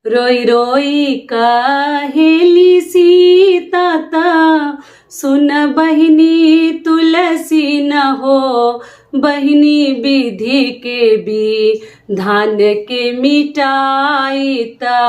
रोई रोई कहेली सीता ता, सुन बहिनी तुलसी न हो, बहिनी विधि के भी धान के मिटाई ता,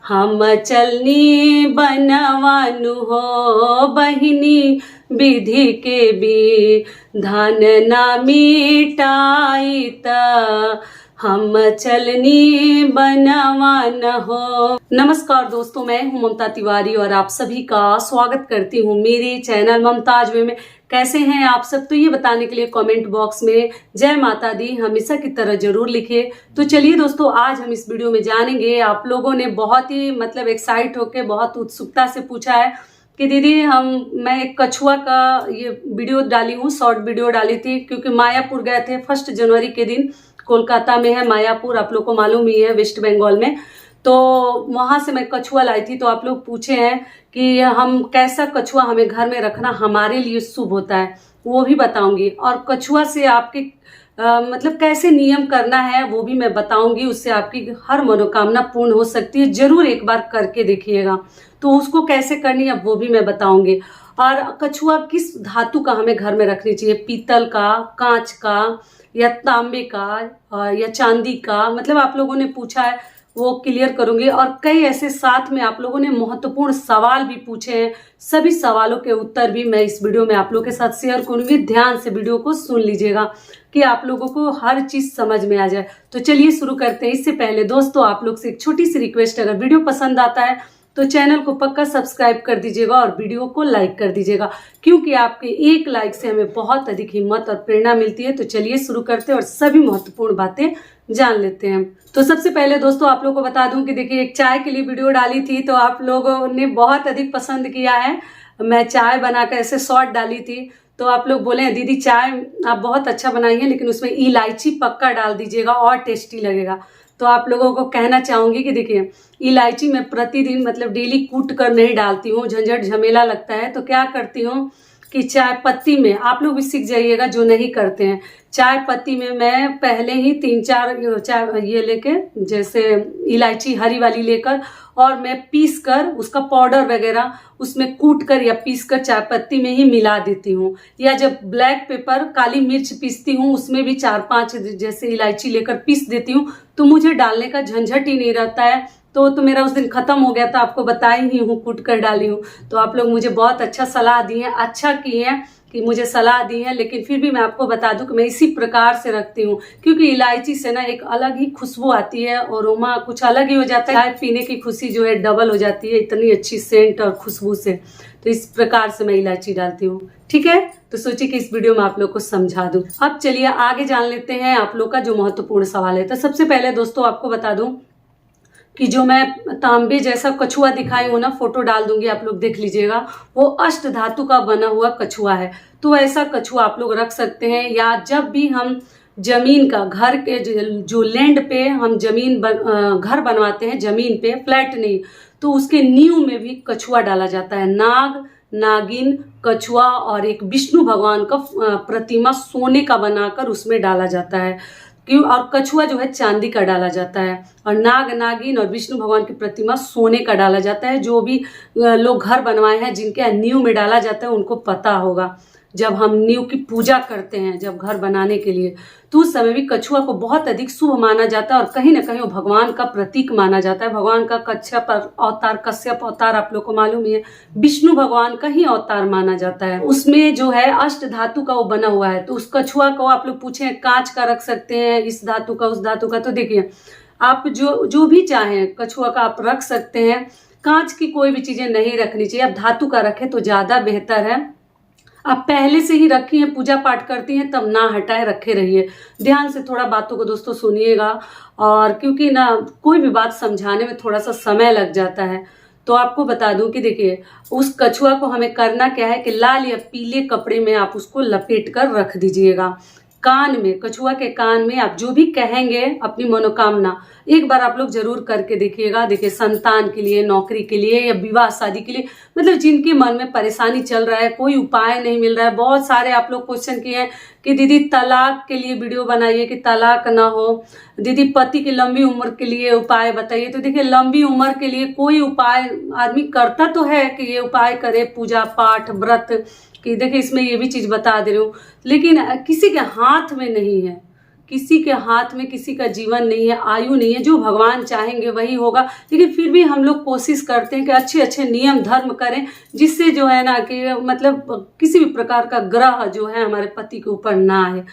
हम चलनी बनवानु हो, बहिनी विधि के भी धान ना मिटाई ता, हम चलनी बनवान हो। नमस्कार दोस्तों, मैं हूं ममता तिवारी और आप सभी का स्वागत करती हूं मेरे चैनल ममताज वे में। कैसे हैं आप सब? तो ये बताने के लिए कमेंट बॉक्स में जय माता दी हमेशा की तरह जरूर लिखे। तो चलिए दोस्तों, आज हम इस वीडियो में जानेंगे, आप लोगों ने बहुत ही एक्साइट होकर बहुत उत्सुकता से पूछा है कि दीदी मैं एक कछुआ का ये वीडियो डाली हूँ, शॉर्ट वीडियो डाली थी, क्योंकि मायापुर गए थे 1 जनवरी के दिन। कोलकाता में है मायापुर, आप लोग को मालूम ही है, वेस्ट बंगाल में। तो वहां से मैं कछुआ लाई थी। तो आप लोग पूछे हैं कि हम कैसा कछुआ हमें घर में रखना हमारे लिए शुभ होता है, वो भी बताऊंगी। और कछुआ से आपके कैसे नियम करना है वो भी मैं बताऊंगी। उससे आपकी हर मनोकामना पूर्ण हो सकती है, जरूर एक बार करके देखिएगा। तो उसको कैसे करनी है वो भी मैं बताऊंगी। और कछुआ किस धातु का हमें घर में रखनी चाहिए, पीतल का, कांच का, या तांबे का, या चांदी का, आप लोगों ने पूछा है, वो क्लियर करूंगी। और कई ऐसे साथ में आप लोगों ने महत्वपूर्ण सवाल भी पूछे हैं, सभी सवालों के उत्तर भी मैं इस वीडियो में आप लोगों के साथ शेयर करूंगी। ध्यान से वीडियो को सुन लीजिएगा कि आप लोगों को हर चीज समझ में आ जाए। तो चलिए शुरू करते हैं। इससे पहले दोस्तों, आप लोग से एक छोटी सी रिक्वेस्ट, अगर वीडियो पसंद आता है तो चैनल को पक्का सब्सक्राइब कर दीजिएगा और वीडियो को लाइक कर दीजिएगा, क्योंकि आपके एक लाइक से हमें बहुत अधिक हिम्मत और प्रेरणा मिलती है। तो चलिए शुरू करते हैं और सभी महत्वपूर्ण बातें जान लेते हैं। तो सबसे पहले दोस्तों, आप लोगों को बता दूं कि देखिए, एक चाय के लिए वीडियो डाली थी, तो आप लोगों ने बहुत अधिक पसंद किया है। मैं चाय बनाकर ऐसे शॉर्ट डाली थी, तो आप लोग बोले दीदी चाय आप बहुत अच्छा बनाई है, लेकिन उसमें इलायची पक्का डाल दीजिएगा और टेस्टी लगेगा। तो आप लोगों को कहना चाहूंगी कि देखिए, इलायची मैं प्रतिदिन डेली कूट कर नहीं डालती हूँ, झंझट झमेला लगता है। तो क्या करती हूँ कि चाय पत्ती में, आप लोग भी सीख जाइएगा जो नहीं करते हैं, चाय पत्ती में मैं पहले ही 3-4 चाय ये लेके, जैसे इलायची हरी वाली लेकर, और मैं पीस कर उसका पाउडर वगैरह उसमें कूट कर या पीस कर चाय पत्ती में ही मिला देती हूँ। या जब ब्लैक पेपर काली मिर्च पीसती हूँ, उसमें भी 4-5 जैसे इलायची लेकर पीस देती हूँ, तो मुझे डालने का झंझट ही नहीं रहता है। तो मेरा उस दिन खत्म हो गया था, आपको बताई ही हूँ, कूट कर डाली हूँ। तो आप लोग मुझे बहुत अच्छा सलाह दी है, अच्छा किए हैं कि मुझे सलाह दी है। लेकिन फिर भी मैं आपको बता दूं कि मैं इसी प्रकार से रखती हूँ, क्योंकि इलायची से ना एक अलग ही खुशबू आती है और अरोमा कुछ अलग ही हो जाता है। चाय पीने की खुशी जो है डबल हो जाती है, इतनी अच्छी सेंट और खुशबू से। तो इस प्रकार से मैं इलायची डालती हूँ, ठीक है। तो सोचिए कि इस वीडियो में आप लोग को समझा दूं। अब चलिए आगे जान लेते हैं आप लोग का जो महत्वपूर्ण सवाल है। तो सबसे पहले दोस्तों, आपको बता दूं कि जो मैं तांबे जैसा कछुआ दिखाई हूँ ना, फोटो डाल दूंगी, आप लोग देख लीजिएगा, वो अष्ट धातु का बना हुआ कछुआ है। तो ऐसा कछुआ आप लोग रख सकते हैं। या जब भी हम जमीन का, घर के जो लैंड पे हम घर बनवाते हैं, जमीन पे, फ्लैट नहीं, तो उसके नींव में भी कछुआ डाला जाता है। नाग, नागिन, कछुआ और एक विष्णु भगवान का प्रतिमा सोने का बनाकर उसमें डाला जाता है। क्यों? और कछुआ जो है चांदी का डाला जाता है, और नाग, नागिन और विष्णु भगवान की प्रतिमा सोने का डाला जाता है। जो भी लोग घर बनवाए हैं, जिनके नींव में डाला जाता है, उनको पता होगा। जब हम नींव की पूजा करते हैं, जब घर बनाने के लिए, तो उस समय भी कछुआ को बहुत अधिक शुभ माना जाता है, और कहीं ना कहीं वो भगवान का प्रतीक माना जाता है। भगवान का कच्छप अवतार, कश्यप अवतार आप लोग को मालूम ही है, विष्णु भगवान का ही अवतार माना जाता है। उसमें जो है अष्ट धातु का वो बना हुआ है। तो उस कछुआ को आप लोग पूछे कांच का रख सकते हैं, इस धातु का, उस धातु का। तो देखिए, आप जो भी चाहें कछुआ का आप रख सकते हैं। कांच की कोई भी चीजें नहीं रखनी चाहिए, आप धातु का रखें तो ज्यादा बेहतर है। आप पहले से ही रखी हैं, पूजा पाठ करती हैं, तब ना हटाए, रखे रहिए। ध्यान से थोड़ा बातों को दोस्तों सुनिएगा, और क्योंकि ना कोई भी बात समझाने में थोड़ा सा समय लग जाता है। तो आपको बता दूं कि देखिए, उस कछुआ को हमें करना क्या है कि लाल या पीले कपड़े में आप उसको लपेट कर रख दीजिएगा। कान में, कछुआ के कान में आप जो भी कहेंगे अपनी मनोकामना, एक बार आप लोग जरूर करके देखिएगा। देखिए, संतान के लिए, नौकरी के लिए या विवाह शादी के लिए, मतलब जिनके मन में परेशानी चल रहा है, कोई उपाय नहीं मिल रहा है। बहुत सारे आप लोग क्वेश्चन किए हैं कि दीदी तलाक के लिए वीडियो बनाइए कि तलाक ना हो, दीदी पति की लंबी उम्र के लिए उपाय बताइए। तो देखिए, लंबी उम्र के लिए कोई उपाय आदमी करता तो है कि ये उपाय करे, पूजा पाठ व्रत कि देखिए इसमें ये भी चीज बता दे रही हूँ, लेकिन किसी के हाथ में नहीं है, किसी के हाथ में किसी का जीवन नहीं है, आयु नहीं है। जो भगवान चाहेंगे वही होगा। लेकिन फिर भी हम लोग कोशिश करते हैं कि अच्छे अच्छे नियम धर्म करें, जिससे जो है ना कि मतलब किसी भी प्रकार का ग्रह जो है हमारे पति के ऊपर ना आए।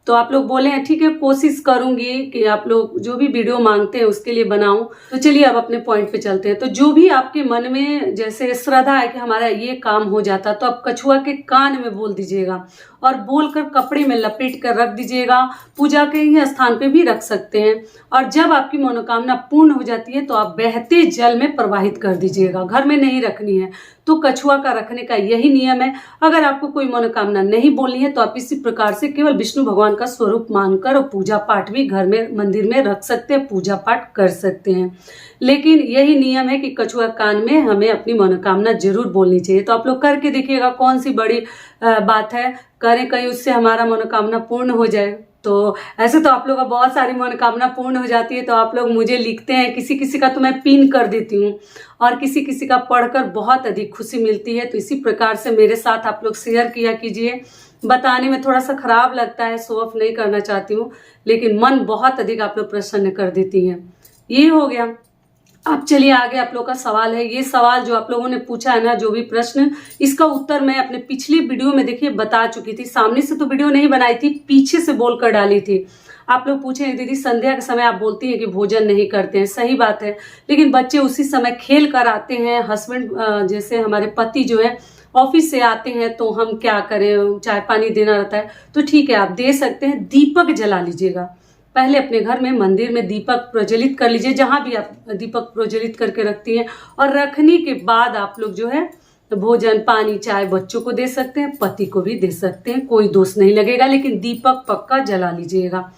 तो आप लोग बोले हैं ठीक है, कोशिश करूंगी कि आप लोग जो भी वीडियो मांगते हैं उसके लिए बनाऊं। तो चलिए अब अपने पॉइंट पे चलते हैं। तो जो भी आपके मन में जैसे श्रद्धा है कि हमारा ये काम हो जाता, तो आप कछुआ के कान में बोल दीजिएगा और बोलकर कपड़े में लपेट कर रख दीजिएगा। पूजा के ही स्थान पे भी रख सकते हैं। और जब आपकी मनोकामना पूर्ण हो जाती है तो आप बहते जल में प्रवाहित कर दीजिएगा, घर में नहीं रखनी है। तो कछुआ का रखने का यही नियम है। अगर आपको कोई मनोकामना नहीं बोलनी है तो आप इसी प्रकार से केवल विष्णु भगवान का स्वरूप मानकर और पूजा पाठ भी घर में मंदिर में रख सकते हैं, पूजा पाठ कर सकते हैं। लेकिन यही नियम है कि कछुआ कान में हमें अपनी मनोकामना जरूर बोलनी चाहिए। तो आप लोग करके देखिएगा, कौन सी बड़ी बात है, करें कहीं उससे हमारा मनोकामना पूर्ण हो जाए। तो ऐसे तो आप लोग का बहुत सारी मनोकामना पूर्ण हो जाती है। तो आप लोग मुझे लिखते हैं, किसी किसी का तो मैं पिन कर देती हूँ और किसी किसी का पढ़कर बहुत अधिक खुशी मिलती है। तो इसी प्रकार से मेरे साथ आप लोग शेयर किया कीजिए। बताने में थोड़ा सा खराब लगता है, शो ऑफ नहीं करना चाहती हूँ, लेकिन मन बहुत अधिक आप लोग प्रसन्न कर देती हैं। ये हो गया। अब चलिए आगे आप लोग का सवाल है। ये सवाल जो आप लोगों ने पूछा है ना, जो भी प्रश्न, इसका उत्तर मैं अपने पिछली वीडियो में देखिए बता चुकी थी। सामने से तो वीडियो नहीं बनाई थी, पीछे से बोलकर डाली थी। आप लोग पूछे दीदी संध्या के समय आप बोलती हैं कि भोजन नहीं करते हैं, सही बात है, लेकिन बच्चे उसी समय खेल कर आते हैं। हस्बैंड जैसे हमारे पति जो है ऑफिस से आते हैं तो हम क्या करें, चाय पानी देना रहता है। तो ठीक है, आप दे सकते हैं। दीपक जला लीजिएगा पहले अपने घर में, मंदिर में दीपक प्रज्वलित कर लीजिए, जहां भी आप दीपक प्रज्वलित करके रखती हैं। और रखने के बाद आप लोग जो है भोजन पानी चाय बच्चों को दे सकते हैं, पति को भी दे सकते हैं, कोई दोष नहीं लगेगा। लेकिन दीपक पक्का जला लीजिएगा।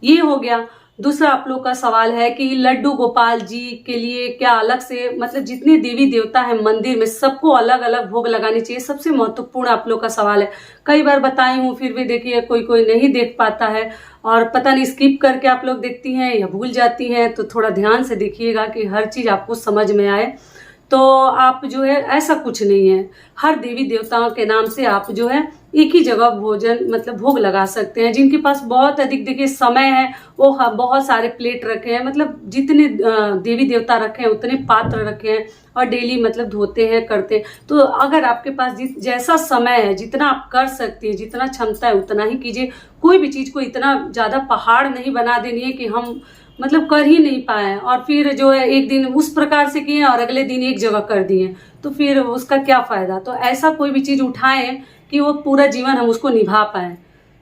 ये हो गया। दूसरा आप लोग का सवाल है कि लड्डू गोपाल जी के लिए क्या अलग से, मतलब जितने देवी देवता है मंदिर में सबको अलग अलग भोग लगाने चाहिए? सबसे महत्वपूर्ण आप लोग का सवाल है। कई बार बताई हूँ, फिर भी देखिए कोई कोई नहीं देख पाता है और पता नहीं स्किप करके आप लोग देखती हैं या भूल जाती हैं। तो थोड़ा ध्यान से देखिएगा कि हर चीज आपको समझ में आए। तो आप जो है ऐसा कुछ नहीं है, हर देवी देवताओं के नाम से आप जो है एक ही जगह भोजन मतलब भोग लगा सकते हैं। जिनके पास बहुत अधिक देखिए समय है वो बहुत सारे प्लेट रखे हैं, मतलब जितने देवी देवता रखे हैं उतने पात्र रखे हैं और डेली मतलब धोते हैं करते हैं। तो अगर आपके पास जैसा समय है, जितना आप कर सकते हैं, जितना क्षमता है उतना ही कीजिए। कोई भी चीज को इतना ज्यादा पहाड़ नहीं बना देनी है कि हम मतलब कर ही नहीं पाए और फिर जो है एक दिन उस प्रकार से किए और अगले दिन एक जगह कर दिए, तो फिर उसका क्या फायदा। तो ऐसा कोई भी चीज उठाएं कि वो पूरा जीवन हम उसको निभा पाए।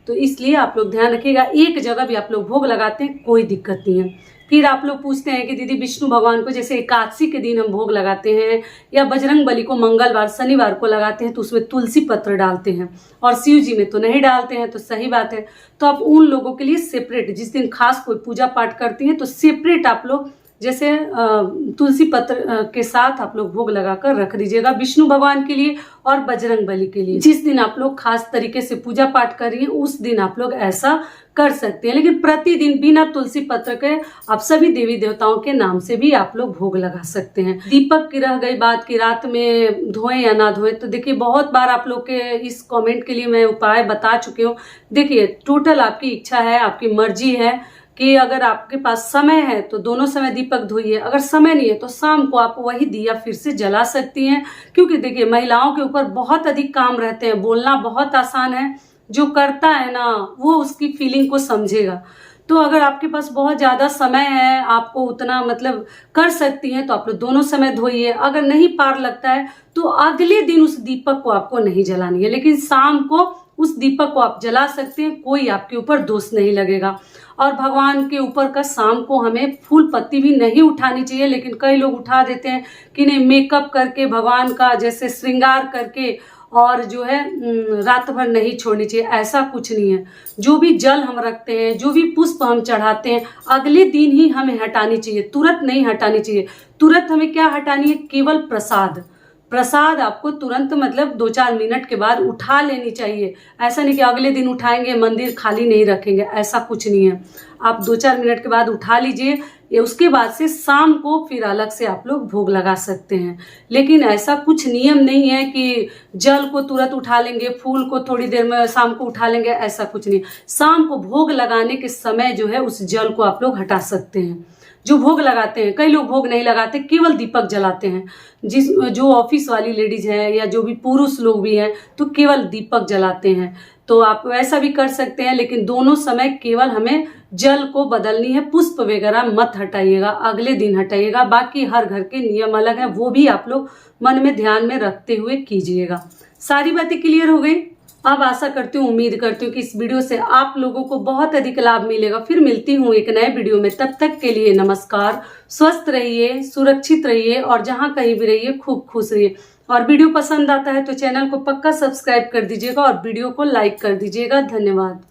तो इसलिए आप लोग ध्यान रखिएगा, एक जगह भी आप लोग भोग लगाते हैं कोई दिक्कत नहीं है। फिर आप लोग पूछते हैं कि दीदी विष्णु भगवान को जैसे एकादशी के दिन हम भोग लगाते हैं या बजरंग बली को मंगलवार शनिवार को लगाते हैं तो उसमें तुलसी पत्र डालते हैं और शिव जी में तो नहीं डालते हैं। तो सही बात है। तो आप उन लोगों के लिए सेपरेट, जिस दिन खास कोई पूजा पाठ करती हैं तो सेपरेट आप लोग जैसे तुलसी पत्र के साथ आप लोग भोग लगाकर रख दीजिएगा विष्णु भगवान के लिए और बजरंग बली के लिए। जिस दिन आप लोग खास तरीके से पूजा पाठ कर रही हैं उस दिन आप लोग ऐसा कर सकते हैं। लेकिन प्रतिदिन बिना तुलसी पत्र के आप सभी देवी देवताओं के नाम से भी आप लोग भोग लगा सकते हैं। दीपक की रह गई बात की रात में धोएं या ना धोएं, तो देखिए बहुत बार आप लोग के इस कमेंट के लिए मैं उपाय बता चुकी हूँ। देखिए टोटल आपकी इच्छा है, आपकी मर्जी है कि अगर आपके पास समय है तो दोनों समय दीपक धोइए, अगर समय नहीं है तो शाम को आप वही दिया फिर से जला सकती हैं। क्योंकि देखिए महिलाओं के ऊपर बहुत अधिक काम रहते हैं, बोलना बहुत आसान है, जो करता है ना वो उसकी फीलिंग को समझेगा। तो अगर आपके पास बहुत ज्यादा समय है, आपको उतना मतलब कर सकती हैं तो आप लोग दोनों समय धोइए। अगर नहीं पार लगता है तो अगले दिन उस दीपक को आपको नहीं जलानी है, लेकिन शाम को उस दीपक को आप जला सकते हैं, कोई आपके ऊपर दोष नहीं लगेगा। और भगवान के ऊपर का शाम को हमें फूल पत्ती भी नहीं उठानी चाहिए, लेकिन कई लोग उठा देते हैं कि नहीं मेकअप करके भगवान का जैसे श्रृंगार करके और जो है रात भर नहीं छोड़नी चाहिए, ऐसा कुछ नहीं है। जो भी जल हम रखते हैं, जो भी पुष्प हम चढ़ाते हैं, अगले दिन ही हमें हटानी चाहिए, तुरंत नहीं हटानी चाहिए। तुरंत हमें क्या हटानी है? केवल प्रसाद। प्रसाद आपको तुरंत मतलब 2-4 मिनट के बाद उठा लेनी चाहिए। ऐसा नहीं कि अगले दिन उठाएंगे मंदिर खाली नहीं रखेंगे, ऐसा कुछ नहीं है। आप 2-4 मिनट के बाद उठा लीजिए, ये उसके बाद से शाम को फिर अलग से आप लोग भोग लगा सकते हैं। लेकिन ऐसा कुछ नियम नहीं है कि जल को तुरंत उठा लेंगे, फूल को थोड़ी देर में शाम को उठा लेंगे, ऐसा कुछ नहीं। शाम को भोग लगाने के समय जो है उस जल को आप लोग हटा सकते हैं। जो भोग लगाते हैं, कई लोग भोग नहीं लगाते, केवल दीपक जलाते हैं। जो ऑफिस वाली लेडीज है या जो भी पुरुष लोग भी हैं तो केवल दीपक जलाते हैं। तो आप वैसा भी कर सकते हैं, लेकिन दोनों समय केवल हमें जल को बदलनी है। पुष्प वगैरह मत हटाइएगा, अगले दिन हटाइएगा। बाकी हर घर के नियम अलग है, वो भी आप लोग मन में ध्यान में रखते हुए कीजिएगा। सारी बातें क्लियर हो गई। अब आशा करती हूँ, उम्मीद करती हूँ कि इस वीडियो से आप लोगों को बहुत अधिक लाभ मिलेगा। फिर मिलती हूँ एक नए वीडियो में, तब तक के लिए नमस्कार। स्वस्थ रहिए, सुरक्षित रहिए और जहाँ कहीं भी रहिए खूब खुश रहिए। और वीडियो पसंद आता है तो चैनल को पक्का सब्सक्राइब कर दीजिएगा और वीडियो को लाइक कर दीजिएगा। धन्यवाद।